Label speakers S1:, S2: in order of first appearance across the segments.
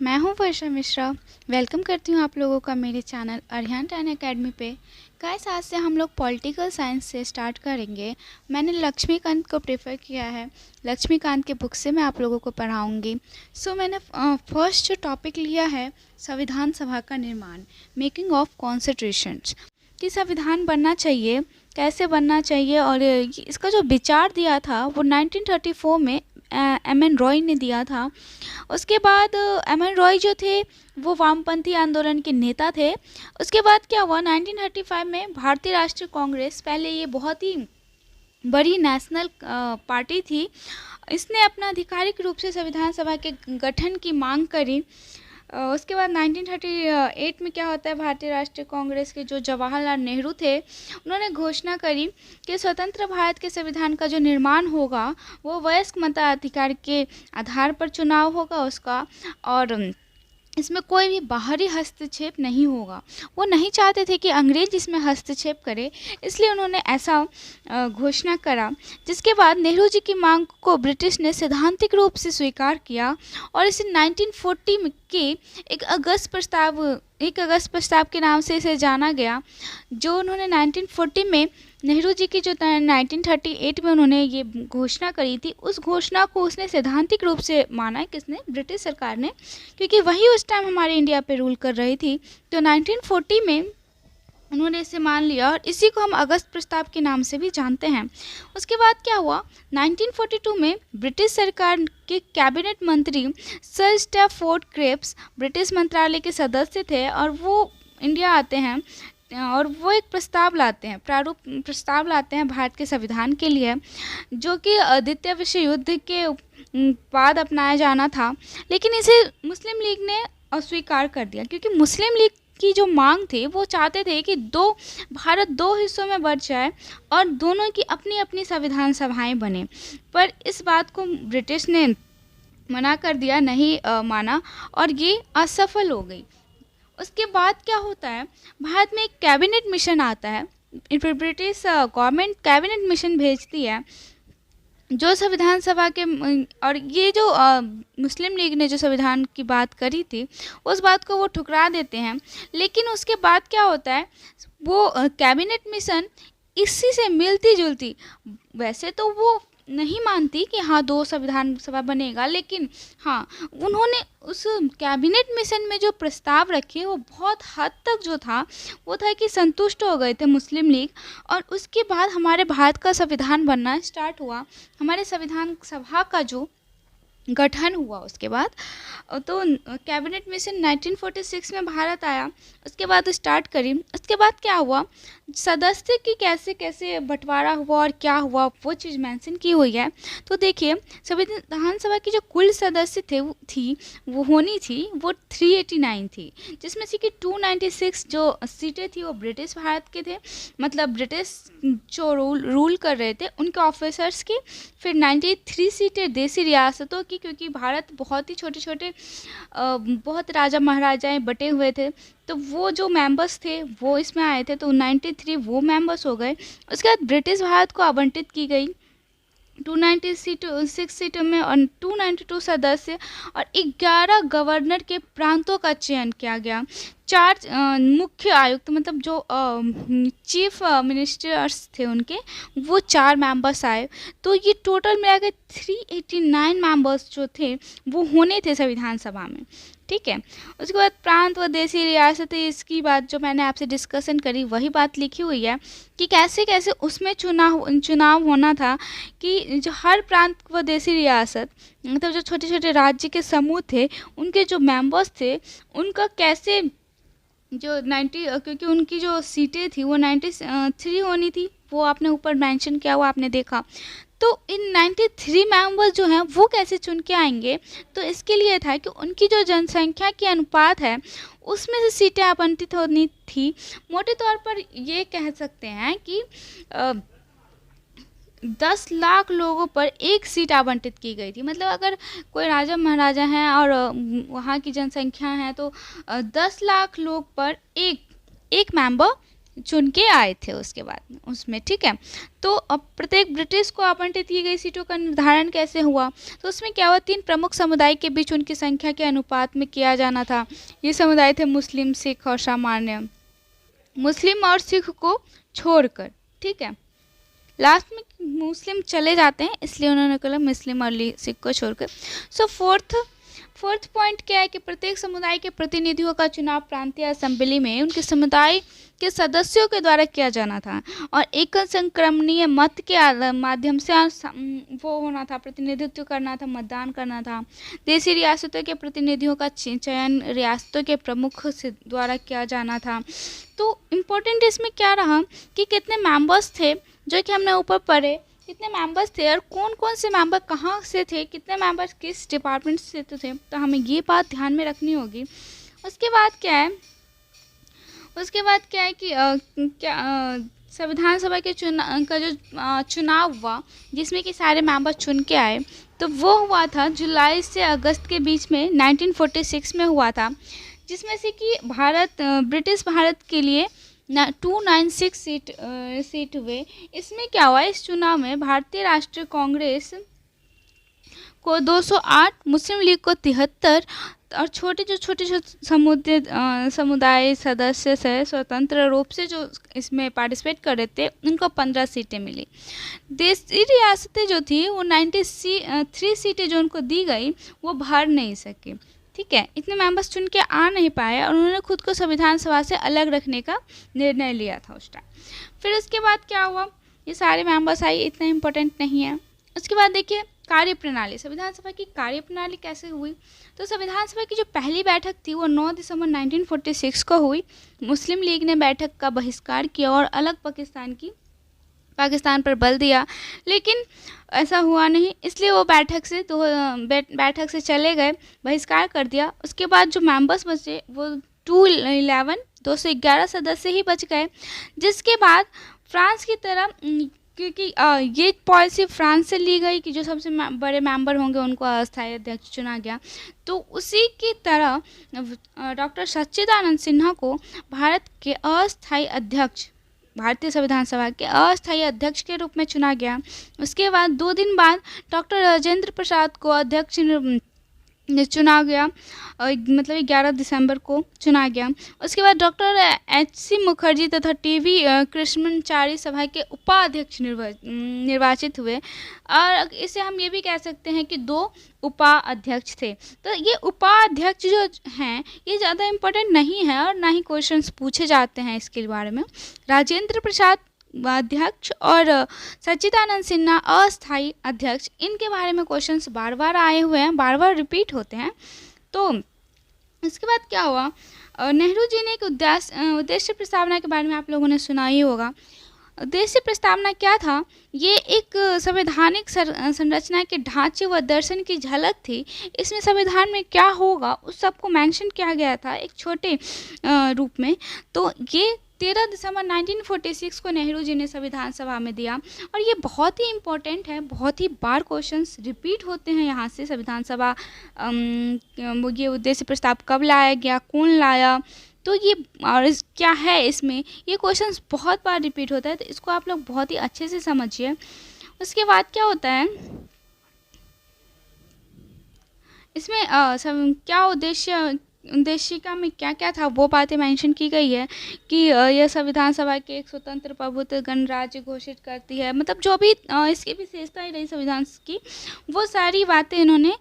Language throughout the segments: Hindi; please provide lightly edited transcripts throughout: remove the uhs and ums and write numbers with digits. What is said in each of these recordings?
S1: मैं हूं वर्षा मिश्रा। वेलकम करती हूं आप लोगों का मेरे चैनल अरिहंत टाइन एकेडमी पे। गाइस, आज से हम लोग पॉलिटिकल साइंस से स्टार्ट करेंगे। मैंने लक्ष्मीकांत को प्रेफर किया है। लक्ष्मीकांत के बुक से मैं आप लोगों को पढ़ाऊंगी। मैंने फर्स्ट जो टॉपिक लिया है, संविधान सभा का निर्माण, मेकिंग ऑफ कॉन्स्टिट्यूशंस। कि संविधान बनना चाहिए, कैसे बनना चाहिए, और इसका जो विचार दिया था वो 1934 में एम एन रॉय ने दिया था। उसके बाद एम एन रॉय जो थे वो वामपंथी आंदोलन के नेता थे। उसके बाद क्या हुआ, 1935 में भारतीय राष्ट्रीय कांग्रेस, पहले ये बहुत ही बड़ी नेशनल पार्टी थी, इसने अपना आधिकारिक रूप से संविधान सभा के गठन की मांग करी। उसके बाद 1938 में क्या होता है, भारतीय राष्ट्रीय कांग्रेस के जो जवाहरलाल नेहरू थे, उन्होंने घोषणा करी कि स्वतंत्र भारत के संविधान का जो निर्माण होगा वो वयस्क मताधिकार के आधार पर चुनाव होगा उसका, और इसमें कोई भी बाहरी हस्तक्षेप नहीं होगा। वो नहीं चाहते थे कि अंग्रेज इसमें हस्तक्षेप करे, इसलिए उन्होंने ऐसा घोषणा करा। जिसके बाद नेहरू जी की मांग को ब्रिटिश ने सैद्धांतिक रूप से स्वीकार किया और इसे 1940 के एक अगस्त प्रस्ताव के नाम से इसे जाना गया, जो उन्होंने 1940 में नेहरू जी की जो 1938 में उन्होंने ये घोषणा करी थी, उस घोषणा को उसने सैद्धांतिक रूप से माना, किसने, ब्रिटिश सरकार ने, क्योंकि वही उस टाइम हमारे इंडिया पे रूल कर रही थी। तो 1940 में उन्होंने इसे मान लिया और इसी को हम अगस्त प्रस्ताव के नाम से भी जानते हैं। उसके बाद क्या हुआ, 1942 में ब्रिटिश सरकार के कैबिनेट मंत्री सर स्टैफोर्ड क्रिप्स ब्रिटिश मंत्रालय के सदस्य थे और वो इंडिया आते हैं और वो एक प्रारूप प्रस्ताव लाते हैं भारत के संविधान के लिए, जो कि द्वितीय विश्व युद्ध के बाद अपनाया जाना था। लेकिन इसे मुस्लिम लीग ने अस्वीकार कर दिया, क्योंकि मुस्लिम लीग की जो मांग थी वो चाहते थे कि भारत दो हिस्सों में बंट जाए और दोनों की अपनी अपनी संविधान सभाएं बने। पर इस बात को ब्रिटिश ने मना कर दिया, नहीं माना, और ये असफल हो गई। उसके बाद क्या होता है, भारत में एक कैबिनेट मिशन आता है, ब्रिटिश गवर्नमेंट कैबिनेट मिशन भेजती है जो संविधान सभा के, और ये जो मुस्लिम लीग ने जो संविधान की बात करी थी उस बात को वो ठुकरा देते हैं। लेकिन उसके बाद क्या होता है, वो कैबिनेट मिशन इसी से मिलती जुलती, वैसे तो वो नहीं मानती कि हाँ दो संविधान सभा बनेगा, लेकिन हाँ उन्होंने उस कैबिनेट मिशन में जो प्रस्ताव रखे वो बहुत हद तक जो था वो था कि संतुष्ट हो गए थे मुस्लिम लीग। और उसके बाद हमारे भारत का संविधान बनना स्टार्ट हुआ, हमारे संविधान सभा का जो गठन हुआ। उसके बाद तो कैबिनेट मिशन 1946 में भारत आया, उसके बाद स्टार्ट करी। उसके बाद क्या हुआ, सदस्य की कैसे कैसे बंटवारा हुआ और क्या हुआ वो चीज़ मेंशन की हुई है। तो देखिए, संविधान सभा की जो कुल सदस्य वो होनी थी वो 389 थी, जिसमें से कि 296 जो सीटें थी वो ब्रिटिश भारत के थे, मतलब ब्रिटिश जो रूल कर रहे थे उनके ऑफिसर्स की। फिर 93 सीटें देसी रियासतों की, क्योंकि भारत बहुत ही छोटे छोटे बहुत राजा महाराजाएं बटे हुए थे, तो वो जो मेंबर्स थे वो इसमें आए थे, तो 93 वो मेंबर्स हो गए। उसके बाद ब्रिटिश भारत को आवंटित की गई 296 सीटों में और 292 सदस्य और 11 गवर्नर के प्रांतों का चयन किया गया। 4 मुख्य आयुक्त, मतलब जो चीफ मिनिस्टर्स थे उनके, वो 4 मेंबर्स आए। तो ये टोटल मिला के 389 मेंबर्स जो थे वो होने थे संविधान सभा में, ठीक है। उसके बाद प्रांत व देसी रियासतें, इसकी बात जो मैंने आपसे डिस्कशन करी वही बात लिखी हुई है कि कैसे कैसे उसमें चुनाव होना था, कि जो हर प्रांत व देसी रियासत, मतलब जो छोटे छोटे राज्य के समूह थे उनके जो मेंबर्स थे उनका कैसे जो 90, क्योंकि उनकी जो सीटें थी वो 93 होनी थी, वो आपने ऊपर मेंशन किया हुआ आपने देखा। तो इन 93 मेंबर्स जो हैं वो कैसे चुन के आएंगे, तो इसके लिए था कि उनकी जो जनसंख्या की अनुपात है उसमें से सीटें आवंटित होनी थी। मोटे तौर पर ये कह सकते हैं कि 10 लाख लोगों पर एक सीट आवंटित की गई थी। मतलब अगर कोई राजा महाराजा हैं और वहाँ की जनसंख्या है तो 10 लाख लोग पर एक मेंबर चुन के आए थे उसके बाद उसमें, ठीक है। तो अब प्रत्येक ब्रिटिश को आवंटित की गई सीटों का निर्धारण कैसे हुआ, तो उसमें क्या हुआ, 3 प्रमुख समुदाय के बीच उनकी संख्या के अनुपात में किया जाना था। ये समुदाय थे मुस्लिम, सिख और सामान्य। मुस्लिम और सिख को छोड़कर, ठीक है, लास्ट में मुस्लिम चले जाते हैं इसलिए उन्होंने कहा मुस्लिम और सिख को छोड़कर। सो फोर्थ पॉइंट क्या है कि प्रत्येक समुदाय के प्रतिनिधियों का चुनाव प्रांतीय असेंबली में उनके समुदाय के सदस्यों के द्वारा किया जाना था और एक संक्रमणीय मत के माध्यम से वो होना था, प्रतिनिधित्व करना था, मतदान करना था। देशी रियासतों के प्रतिनिधियों का चयन रियासतों के प्रमुख से द्वारा किया जाना था। तो इम्पोर्टेंट इसमें क्या रहा कि कितने मेंबर्स थे, जो कि हमने ऊपर पढ़े, कितने मेंबर्स थे और कौन कौन से मेंबर कहाँ से थे, कितने मेंबर्स किस डिपार्टमेंट से थे, तो हमें ये बात ध्यान में रखनी होगी। उसके बाद क्या है कि संविधान सभा के चुनाव हुआ जिसमें कि सारे मेंबर चुन के आए, तो वो हुआ था जुलाई से अगस्त के बीच में 1946 में हुआ था, जिसमें से कि ब्रिटिश भारत के लिए 296 सीट हुए। इसमें क्या हुआ, इस चुनाव में भारतीय राष्ट्रीय कांग्रेस को 208, मुस्लिम लीग को 73 और छोटे समुदाय सदस्य से स्वतंत्र रूप से जो इसमें पार्टिसिपेट कर रहे थे उनको 15 सीटें मिली। देशी रियासतें जो थी वो 93 सीटें जो उनको दी गई वो भर नहीं सकी, ठीक है, इतने मेंबर्स चुन के आ नहीं पाए और उन्होंने खुद को संविधान सभा से अलग रखने का निर्णय लिया था उस टाइम। फिर उसके बाद क्या हुआ, ये सारे मेंबर्स आए, इतना इम्पोर्टेंट नहीं है। उसके बाद देखिए कार्यप्रणाली, संविधान सभा की कार्यप्रणाली कैसे हुई, तो संविधान सभा की जो पहली बैठक थी वो 9 दिसंबर 1946 को हुई। मुस्लिम लीग ने बैठक का बहिष्कार किया और अलग पाकिस्तान पर बल दिया, लेकिन ऐसा हुआ नहीं, इसलिए वो बैठक से चले गए, बहिष्कार कर दिया। उसके बाद जो मेंबर्स बचे वो 211 सदस्य ही बच गए, जिसके बाद फ्रांस की तरह, क्योंकि ये पॉलिसी फ्रांस से ली गई कि जो सबसे बड़े मेंबर होंगे उनको अस्थायी अध्यक्ष चुना गया, तो उसी की तरह डॉक्टर सच्चिदानंद सिन्हा को भारतीय संविधान सभा के अस्थायी अध्यक्ष के रूप में चुना गया। उसके बाद 2 दिन बाद डॉक्टर राजेंद्र प्रसाद को अध्यक्ष चुना गया, मतलब 11 दिसंबर को चुना गया। उसके बाद डॉक्टर HC मुखर्जी तथा TV कृष्णचारी सभा के उपाध्यक्ष निर्वाचित हुए और इसे हम ये भी कह सकते हैं कि 2 उपाध्यक्ष थे। तो ये उपाध्यक्ष जो हैं ये ज़्यादा इम्पोर्टेंट नहीं है और ना ही क्वेश्चंस पूछे जाते हैं इसके बारे में। राजेंद्र प्रसाद अध्यक्ष और सच्चिदानंद सिन्हा अस्थायी अध्यक्ष, इनके बारे में क्वेश्चंस बार बार आए हुए हैं, बार बार रिपीट होते हैं। तो इसके बाद क्या हुआ, नेहरू जी ने एक उद्देश्य प्रस्तावना के बारे में आप लोगों ने सुना ही होगा। उद्देश्य प्रस्तावना क्या था, ये एक संवैधानिक संरचना के ढांचे व दर्शन की झलक थी। इसमें संविधान में क्या होगा उस सबको मेंशन किया गया था एक छोटे रूप में। तो ये 13 दिसंबर 1946 को नेहरू जी ने संविधान सभा में दिया और ये बहुत ही इम्पोर्टेंट है, बहुत ही बार क्वेश्चंस रिपीट होते हैं यहाँ से। संविधान सभा ये उद्देश्य प्रस्ताव कब लाया गया, कौन लाया, तो ये और क्या है इसमें, ये क्वेश्चंस बहुत बार रिपीट होता है, तो इसको आप लोग बहुत ही अच्छे से समझिए। उसके बाद क्या होता है इसमें क्या उद्देशिका में क्या क्या था वो बातें मेंशन की गई है कि यह संविधान सभा के एक स्वतंत्र प्रभुत्व गणराज्य घोषित करती है, मतलब जो भी इसकी विशेषताएं रही संविधान की वो सारी बातें इन्होंने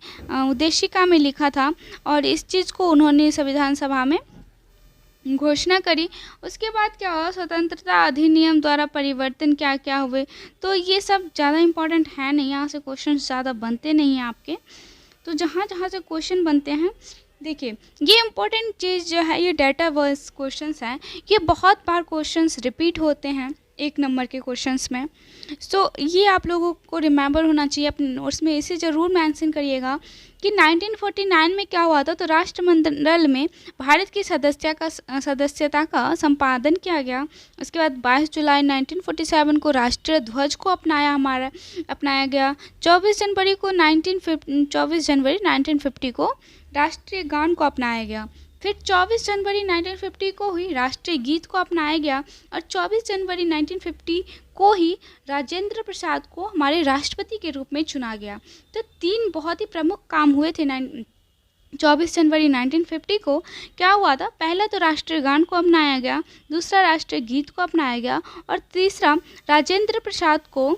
S1: उद्देशिका में लिखा था और इस चीज़ को उन्होंने संविधान सभा में घोषणा करी। उसके बाद क्या हुआ, स्वतंत्रता अधिनियम द्वारा परिवर्तन क्या क्या हुए, तो ये सब ज़्यादा इम्पोर्टेंट है नहीं, यहाँ से क्वेश्चन ज़्यादा बनते नहीं हैं आपके। तो जहाँ से क्वेश्चन बनते हैं, देखिए ये इम्पोर्टेंट चीज़ जो है ये डाटा वाइज क्वेश्चंस हैं, ये बहुत बार क्वेश्चंस रिपीट होते हैं 1 नंबर के क्वेश्चंस में। सो ये आप लोगों को रिमेंबर होना चाहिए अपने नोट्स में, इसे ज़रूर मेंशन करिएगा कि 1949 में क्या हुआ था। तो राष्ट्रमंडल में भारत की सदस्यता का संपादन किया गया। उसके बाद 22 जुलाई 1947 को राष्ट्रीय ध्वज को अपनाया गया। 24 जनवरी 1950 को राष्ट्रीय गान को अपनाया गया। फिर 24 जनवरी 1950 को ही राष्ट्रीय गीत को अपनाया गया और 24 जनवरी 1950 को ही राजेंद्र प्रसाद को हमारे राष्ट्रपति के रूप में चुना गया। तो 3 बहुत ही प्रमुख काम हुए थे 24 जनवरी 1950 को। क्या हुआ था? पहला तो राष्ट्रीय गान को अपनाया गया, दूसरा राष्ट्रीय गीत को अपनाया गया और तीसरा राजेंद्र प्रसाद को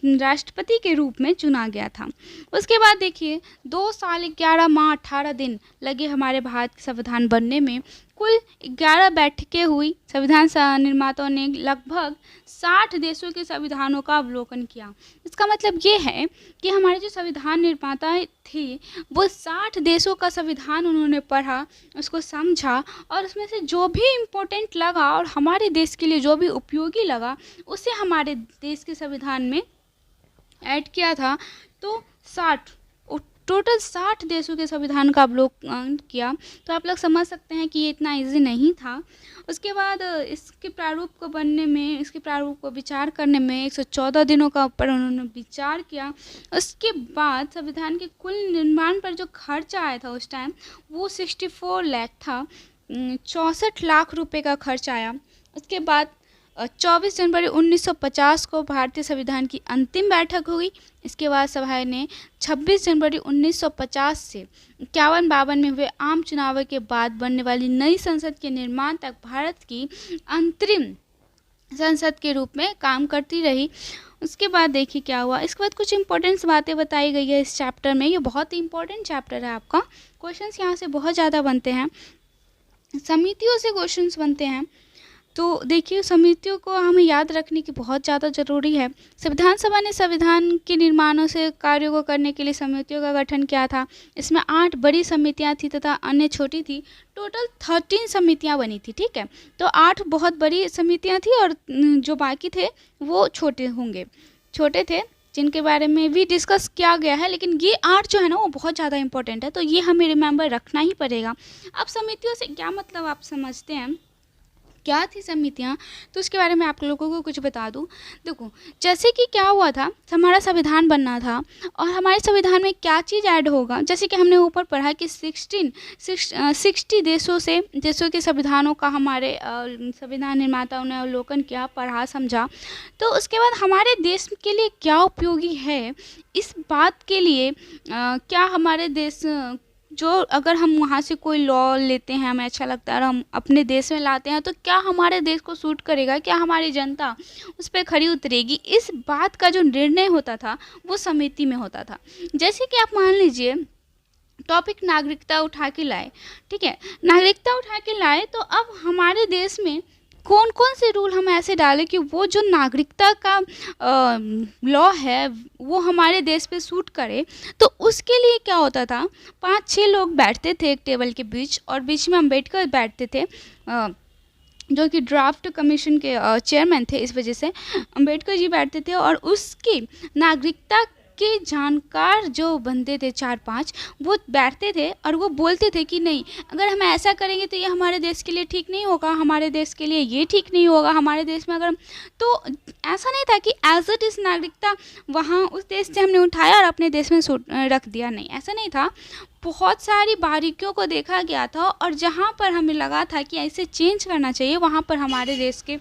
S1: राष्ट्रपति के रूप में चुना गया था। उसके बाद देखिए 2 साल 11 माह 18 दिन लगे हमारे भारत के संविधान बनने में। कुल 11 बैठकें हुई। संविधान निर्माताओं ने लगभग 60 देशों के संविधानों का अवलोकन किया। इसका मतलब ये है कि हमारे जो संविधान निर्माता थे वो 60 देशों का संविधान उन्होंने पढ़ा, उसको समझा और उसमें से जो भी इम्पोर्टेंट लगा और हमारे देश के लिए जो भी उपयोगी लगा उसे हमारे देश के संविधान में ऐड किया था। तो 60 टोटल 60 देशों के संविधान का अवलोकन किया। तो आप लोग समझ सकते हैं कि ये इतना इजी नहीं था। उसके बाद इसके प्रारूप को बनने में, इसके प्रारूप को विचार करने में 114 दिनों का ऊपर उन्होंने विचार किया। उसके बाद संविधान के कुल निर्माण पर जो खर्चा आया था उस टाइम वो 64 लाख था, 64 लाख रुपए का खर्च आया। उसके बाद 24 जनवरी 1950 को भारतीय संविधान की अंतिम बैठक हुई। इसके बाद सभा ने 26 जनवरी 1950 से 51-52 में हुए आम चुनाव के बाद बनने वाली नई संसद के निर्माण तक भारत की अंतरिम संसद के रूप में काम करती रही। उसके बाद देखिए क्या हुआ। इसके बाद कुछ इंपॉर्टेंट बातें बताई गई है इस चैप्टर में। ये बहुत ही इंपॉर्टेंट चैप्टर है आपका। क्वेश्चंस यहाँ से बहुत ज़्यादा बनते हैं, समितियों से क्वेश्चंस बनते हैं। तो देखिए समितियों को हमें याद रखने की बहुत ज़्यादा ज़रूरी है। संविधान सभा ने संविधान के निर्माणों से कार्यों को करने के लिए समितियों का गठन किया था। इसमें 8 बड़ी समितियां थी तथा अन्य छोटी थी। टोटल 13 समितियां बनी थी, ठीक है। तो 8 बहुत बड़ी समितियां थी और जो बाकी थे वो छोटे थे जिनके बारे में भी डिस्कस किया गया है। लेकिन ये 8 जो है ना वो बहुत ज़्यादा इंपॉर्टेंट है, तो ये हमें रिमेंबर रखना ही पड़ेगा। अब समितियों से क्या मतलब आप समझते हैं, क्या थी समितियाँ, तो उसके बारे में आप लोगों को कुछ बता दूं। देखो जैसे कि क्या हुआ था, हमारा संविधान बनना था और हमारे संविधान में क्या चीज़ ऐड होगा। जैसे कि हमने ऊपर पढ़ा कि 60 देशों के संविधानों का हमारे संविधान निर्माताओं ने अवलोकन किया, पढ़ा, समझा। तो उसके बाद हमारे देश के लिए क्या उपयोगी है, इस बात के लिए क्या हमारे देश जो अगर हम वहाँ से कोई लॉ लेते हैं, हमें अच्छा लगता है और हम अपने देश में लाते हैं, तो क्या हमारे देश को सूट करेगा, क्या हमारी जनता उस पर खरी उतरेगी, इस बात का जो निर्णय होता था वो समिति में होता था। जैसे कि आप मान लीजिए टॉपिक नागरिकता उठा के लाए, ठीक है, नागरिकता उठा के लाए, तो अब हमारे देश में कौन कौन से रूल हम ऐसे डालें कि वो जो नागरिकता का लॉ है वो हमारे देश पे सूट करे। तो उसके लिए क्या होता था, 5-6 लोग बैठते थे एक टेबल के बीच और बीच में अम्बेडकर बैठते थे जो कि ड्राफ्ट कमीशन के चेयरमैन थे। इस वजह से अम्बेडकर जी बैठते थे और उसकी नागरिकता के जानकार जो बंदे थे 4-5 वो बैठते थे और वो बोलते थे कि नहीं, अगर हम ऐसा करेंगे तो ये हमारे देश के लिए ठीक नहीं होगा, हमारे देश के लिए ये ठीक नहीं होगा, हमारे देश में अगर तो ऐसा नहीं था कि एज इट इज़ नागरिकता वहाँ उस देश से हमने उठाया और अपने देश में रख दिया, नहीं, ऐसा नहीं था। बहुत सारी बारीकियों को देखा गया था और जहाँ पर हमें लगा था कि ऐसे चेंज करना चाहिए वहाँ पर हमारे देश के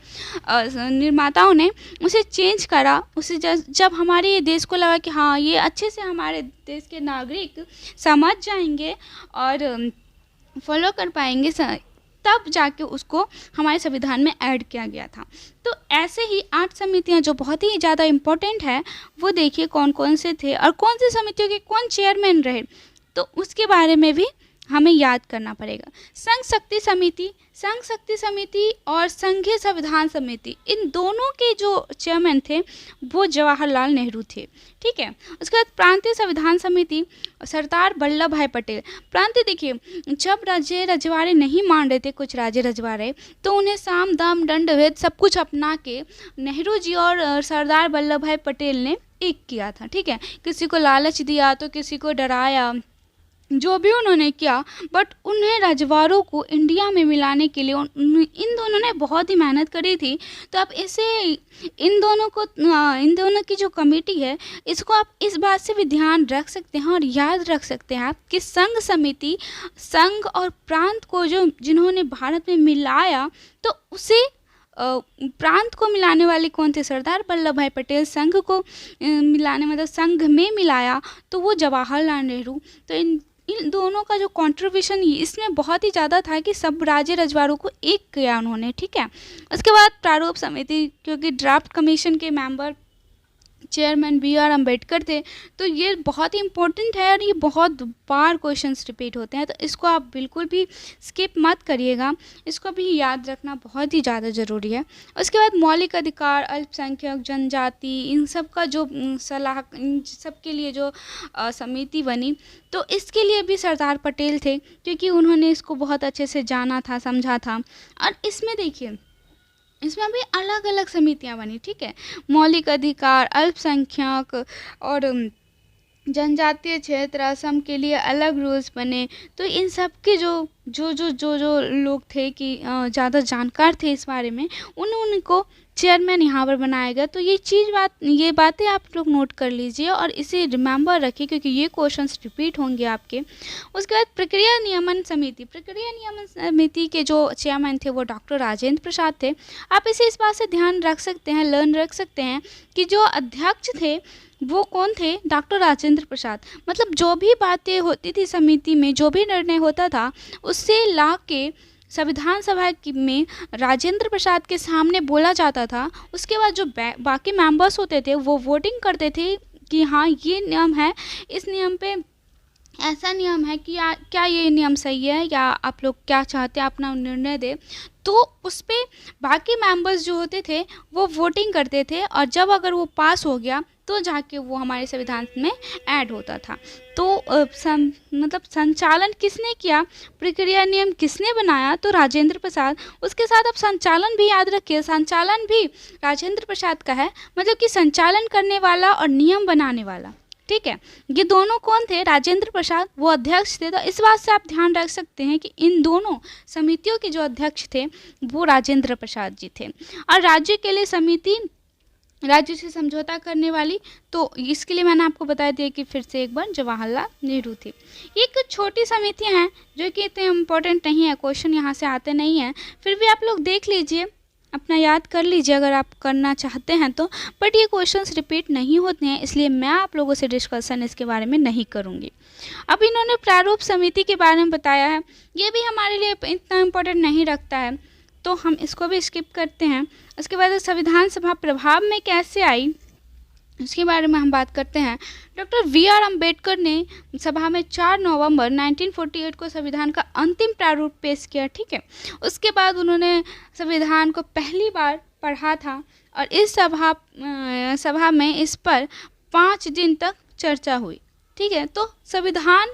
S1: निर्माताओं ने उसे चेंज करा। उसे जब हमारे देश को लगा कि हाँ ये अच्छे से हमारे देश के नागरिक समझ जाएंगे और फॉलो कर पाएंगे, तब जाके उसको हमारे संविधान में ऐड किया गया था। तो ऐसे ही 8 समितियां जो बहुत ही ज़्यादा इम्पोर्टेंट है वो देखिए कौन कौन से थे और कौन सी समितियों के कौन चेयरमैन रहे, तो उसके बारे में भी हमें याद करना पड़ेगा। संघ शक्ति समिति और संघीय संविधान समिति, इन दोनों के जो चेयरमैन थे वो जवाहरलाल नेहरू थे, ठीक है। उसके बाद प्रांतीय संविधान समिति सरदार वल्लभ भाई पटेल। प्रांतीय देखिए, जब राज्य रजवाड़े नहीं मान रहे थे कुछ राज्य रजवाड़े, तो उन्हें साम दाम दंड भेद सब कुछ अपना के नेहरू जी और सरदार वल्लभ भाई पटेल ने एक किया था, ठीक है। किसी को लालच दिया तो किसी को डराया, जो भी उन्होंने किया, बट उन्हें रजवाड़ों को इंडिया में मिलाने के लिए इन दोनों ने बहुत ही मेहनत करी थी। तो आप इसे इन दोनों की जो कमेटी है, इसको आप इस बात से भी ध्यान रख सकते हैं और याद रख सकते हैं आप कि संघ समिति, संघ और प्रांत को जो जिन्होंने भारत में मिलाया, तो उसे प्रांत को मिलाने वाले कौन थे? सरदार वल्लभ भाई पटेल। संघ को मिलाने मतलब संघ में मिलाया तो वो जवाहरलाल नेहरू। तो इन दोनों का जो कंट्रीब्यूशन इसमें बहुत ही ज़्यादा था कि सब राज्य रजवाड़ों को एक किया उन्होंने, ठीक है। उसके बाद प्रारूप समिति, क्योंकि ड्राफ्ट कमीशन के मेंबर चेयरमैन B.R. अम्बेडकर थे, तो ये बहुत ही इम्पोर्टेंट है और ये बहुत बार क्वेश्चंस रिपीट होते हैं, तो इसको आप बिल्कुल भी स्किप मत करिएगा, इसको भी याद रखना बहुत ही ज़्यादा ज़रूरी है। उसके बाद मौलिक अधिकार, अल्पसंख्यक, जनजाति, इन सब का जो सलाह, इन सब के लिए जो समिति बनी, तो इसके लिए भी सरदार पटेल थे, क्योंकि उन्होंने इसको बहुत अच्छे से जाना था, समझा था। और इसमें देखिए, इसमें भी अलग अलग समितियां बनी, ठीक है। मौलिक अधिकार, अल्पसंख्यक और जनजातीय क्षेत्र, असम के लिए अलग रूल्स बने। तो इन सब के जो लोग थे कि ज़्यादा जानकार थे इस बारे में, उनको चेयरमैन यहाँ पर बनाया गया। तो ये बातें आप लोग नोट कर लीजिए और इसे रिमेंबर रखिए, क्योंकि ये क्वेश्चंस रिपीट होंगे आपके। उसके बाद प्रक्रिया नियमन समिति के जो चेयरमैन थे वो डॉक्टर राजेंद्र प्रसाद थे। आप इसे इस बात से ध्यान रख सकते हैं, लर्न रख सकते हैं कि जो अध्यक्ष थे वो कौन थे? डॉक्टर राजेंद्र प्रसाद। मतलब जो भी बातें होती थी समिति में, जो भी निर्णय होता था, उससे ला के संविधान सभा में राजेंद्र प्रसाद के सामने बोला जाता था। उसके बाद जो बाकी मेंबर्स होते थे वो वोटिंग करते थे कि हाँ ये नियम है, इस नियम पे ऐसा नियम है कि क्या ये नियम सही है, या आप लोग क्या चाहते हैं, अपना निर्णय दे। तो उस पर बाकी मेंबर्स जो होते थे वो वोटिंग करते थे, और जब अगर वो पास हो गया तो जाके वो हमारे संविधान में ऐड होता था। तो मतलब संचालन किसने किया, प्रक्रिया नियम किसने बनाया? तो राजेंद्र प्रसाद। उसके साथ आप संचालन भी याद रखिए, संचालन भी राजेंद्र प्रसाद का है, मतलब कि संचालन करने वाला और नियम बनाने वाला, ठीक है। ये दोनों कौन थे? राजेंद्र प्रसाद, वो अध्यक्ष थे। तो इस बात से आप ध्यान रख सकते हैं कि इन दोनों समितियों के जो अध्यक्ष थे वो राजेंद्र प्रसाद जी थे। और राज्य के लिए समिति, राज्य से समझौता करने वाली, तो इसके लिए मैंने आपको बता दिया कि फिर से एक बार जवाहरलाल नेहरू थे। ये कुछ छोटी समितियां हैं जो कि इतने इम्पोर्टेंट नहीं है, क्वेश्चन यहाँ से आते नहीं हैं, फिर भी आप लोग देख लीजिए, अपना याद कर लीजिए अगर आप करना चाहते हैं तो। बट ये क्वेश्चंस रिपीट नहीं होते हैं, इसलिए मैं आप लोगों से डिस्कशन इसके बारे में नहीं करूँगी। अब इन्होंने प्रारूप समिति के बारे में बताया है, ये भी हमारे लिए इतना इम्पोर्टेंट नहीं रखता है, तो हम इसको भी स्किप करते हैं। उसके बाद संविधान सभा प्रभाव में कैसे आई, उसके बारे में हम बात करते हैं। Doctor B.R. अम्बेडकर ने सभा में 4 नवंबर 1948 को संविधान का अंतिम प्रारूप पेश किया, ठीक है। उसके बाद उन्होंने संविधान को पहली बार पढ़ा था, और इस सभा में इस पर 5 दिन तक चर्चा हुई, ठीक है। तो संविधान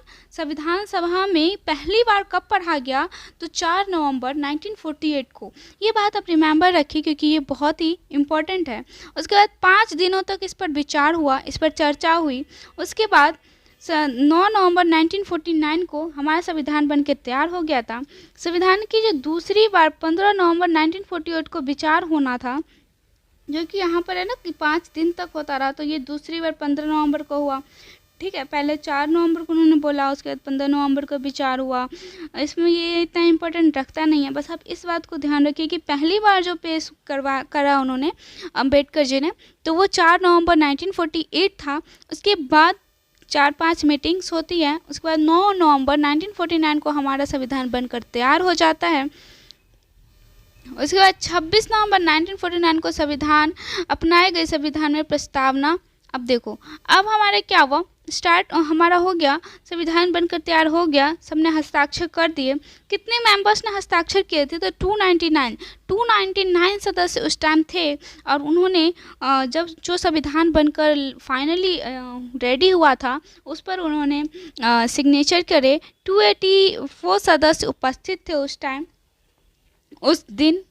S1: सभा में पहली बार कब पढ़ा गया? तो 4 नवंबर 1948 को। ये बात आप रिमेंबर रखिए, क्योंकि ये बहुत ही इम्पोर्टेंट है। उसके बाद 5 दिनों तक इस पर विचार हुआ, इस पर चर्चा हुई। उसके बाद 9 नवंबर 1949 को हमारा संविधान बन के तैयार हो गया था। संविधान की जो दूसरी बार 15 नवंबर 1948 को विचार होना था, जो कि यहाँ पर है ना कि 5 दिन तक होता रहा, तो ये दूसरी बार 15 नवंबर को हुआ, ठीक है। पहले 4 नवंबर को उन्होंने बोला, उसके बाद 15 नवंबर को विचार हुआ। इसमें ये इतना इम्पोर्टेंट रखता नहीं है, बस आप इस बात को ध्यान रखिए कि पहली बार जो पेश करा उन्होंने अम्बेडकर जी ने, तो वो 4 नवंबर 1948 था। उसके बाद 4-5 मीटिंग्स होती है। उसके बाद 9 नवंबर 1949 को हमारा संविधान बनकर तैयार हो जाता है। उसके बाद 26 नवंबर 1949 को संविधान अपनाए गए संविधान में प्रस्तावना। अब देखो, अब हमारे क्या हुआ, हमारा हो गया, संविधान बनकर तैयार हो गया, सबने हस्ताक्षर कर दिए। कितने मेंबर्स ने हस्ताक्षर किए थे? तो 299 सदस्य उस टाइम थे। और उन्होंने जब जो संविधान बनकर फाइनली रेडी हुआ था, उस पर उन्होंने सिग्नेचर करे। 284 सदस्य उपस्थित थे उस टाइम, उस दिन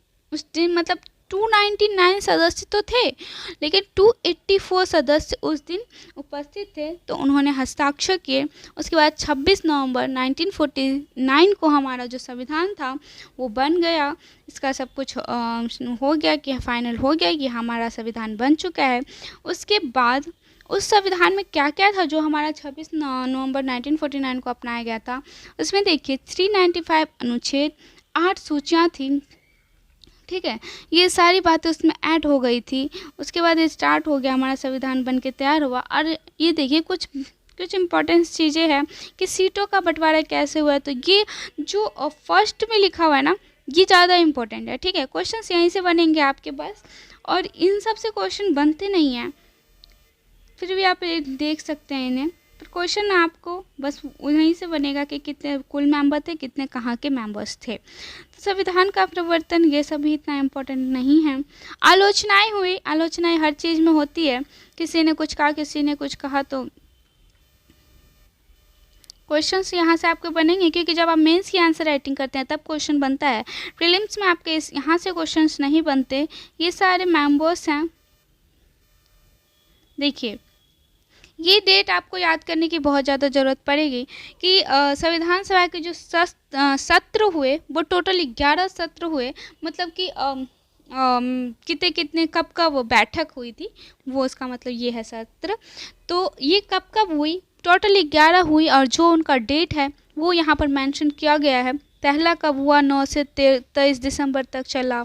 S1: मतलब 299 सदस्य तो थे, लेकिन 284 सदस्य उस दिन उपस्थित थे, तो उन्होंने हस्ताक्षर किए। उसके बाद 26 नवंबर 1949 को हमारा जो संविधान था वो बन गया। इसका सब कुछ हो गया कि फाइनल हो गया कि हमारा संविधान बन चुका है। उसके बाद उस संविधान में क्या क्या था जो हमारा 26 नवंबर 1949 को अपनाया गया था, उसमें देखिए 395 अनुच्छेद, 8 सूचियाँ थी, ठीक है, ये सारी बातें उसमें ऐड हो गई थी। उसके बाद ये स्टार्ट हो गया, हमारा संविधान बन के तैयार हुआ। और ये देखिए कुछ इम्पोर्टेंट चीज़ें हैं कि सीटों का बंटवारा कैसे हुआ है, तो ये जो फर्स्ट में लिखा हुआ है ना, ये ज़्यादा इम्पोर्टेंट है, ठीक है। क्वेश्चंस यहीं से बनेंगे आपके पास, और इन सब से क्वेश्चन बनते नहीं हैं, फिर भी आप देख सकते हैं इन्हें। पर क्वेश्चन आपको बस वहीं से बनेगा कि कितने कुल मेंबर थे, कितने कहाँ के मेंबर्स थे। तो संविधान का प्रवर्तन ये सभी इतना इम्पोर्टेंट नहीं है। आलोचनाएं हुई, आलोचनाएं हर चीज़ में होती है, किसी ने कुछ कहा, किसी ने कुछ कहा, तो क्वेश्चंस यहाँ से आपके बनेंगे, क्योंकि जब आप मेंस की आंसर राइटिंग करते हैं तब क्वेश्चन बनता है। प्रीलिम्स में आपके यहाँ से क्वेश्चंस नहीं बनते। ये सारे मेंबर्स हैं। देखिए ये डेट आपको याद करने की बहुत ज़्यादा ज़रूरत पड़ेगी कि संविधान सभा के जो सत्र हुए वो टोटल 11 सत्र हुए, मतलब कि कितने कितने कब वो बैठक हुई थी, वो इसका मतलब ये है सत्र। तो ये कब हुई, टोटल 11 हुई, और जो उनका डेट है वो यहाँ पर मेंशन किया गया है। पहला कब हुआ, 9 से 23 दिसंबर तक चला,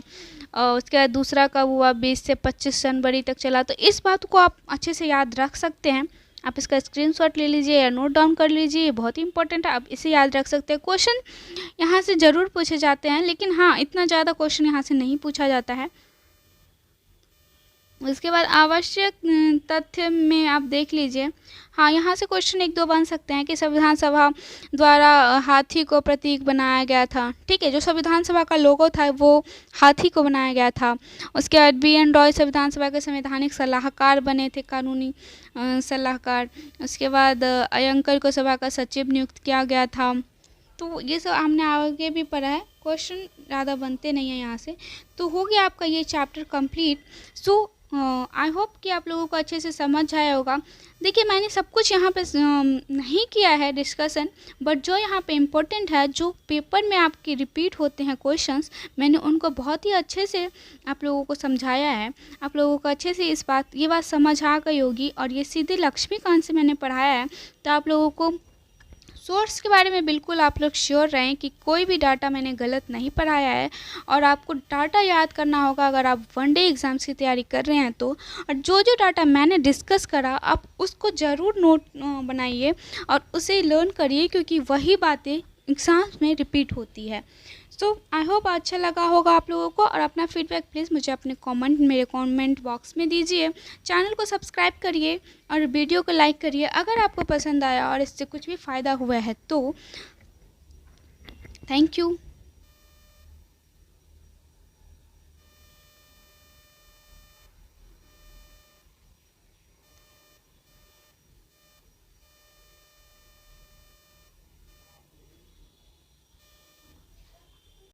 S1: और उसके बाद दूसरा कब हुआ, 20 से 25 जनवरी तक चला। तो इस बात को आप अच्छे से याद रख सकते हैं। आप इसका स्क्रीनशॉट ले लीजिए या नोट डाउन कर लीजिए, बहुत ही इंपॉर्टेंट है, आप इसे याद रख सकते हैं। क्वेश्चन यहाँ से ज़रूर पूछे जाते हैं, लेकिन हाँ इतना ज़्यादा क्वेश्चन यहाँ से नहीं पूछा जाता है। उसके बाद आवश्यक तथ्य में आप देख लीजिए, हाँ यहाँ से क्वेश्चन 1-2 बन सकते हैं कि संविधान सभा द्वारा हाथी को प्रतीक बनाया गया था, ठीक है। जो संविधान सभा का लोगो था वो हाथी को बनाया गया था। उसके बाद B.N. रॉय संविधान सभा के संवैधानिक सलाहकार बने थे, कानूनी सलाहकार। उसके बाद अयंकर को सभा का सचिव नियुक्त किया गया था। तो ये सब हमने आगे भी पढ़ा है, क्वेश्चन ज़्यादा बनते नहीं हैं यहाँ से। तो हो गया आपका ये chapter complete. So I hope कि आप लोगों को अच्छे से समझ आया होगा। देखिए मैंने सब कुछ यहाँ पे नहीं किया है डिस्कशन, बट जो यहाँ पे इम्पोर्टेंट है, जो पेपर में आपके रिपीट होते हैं क्वेश्चंस, मैंने उनको बहुत ही अच्छे से आप लोगों को समझाया है। आप लोगों को अच्छे से ये बात समझ आ गई होगी, और ये सीधे लक्ष्मीकांत से मैंने पढ़ाया है। तो आप लोगों को सोर्स के बारे में बिल्कुल आप लोग श्योर रहें कि कोई भी डाटा मैंने गलत नहीं पढ़ाया है। और आपको डाटा याद करना होगा अगर आप वनडे एग्ज़ाम्स की तैयारी कर रहे हैं तो। और जो जो डाटा मैंने डिस्कस करा आप उसको ज़रूर नोट बनाइए और उसे लर्न करिए, क्योंकि वही बातें एग्ज़ाम्स में रिपीट होती है। सो आई होप अच्छा लगा होगा आप लोगों को, और अपना फीडबैक प्लीज़ मुझे अपने मेरे कमेंट बॉक्स में दीजिए। चैनल को सब्सक्राइब करिए और वीडियो को लाइक करिए अगर आपको पसंद आया और इससे कुछ भी फ़ायदा हुआ है तो। Thank you.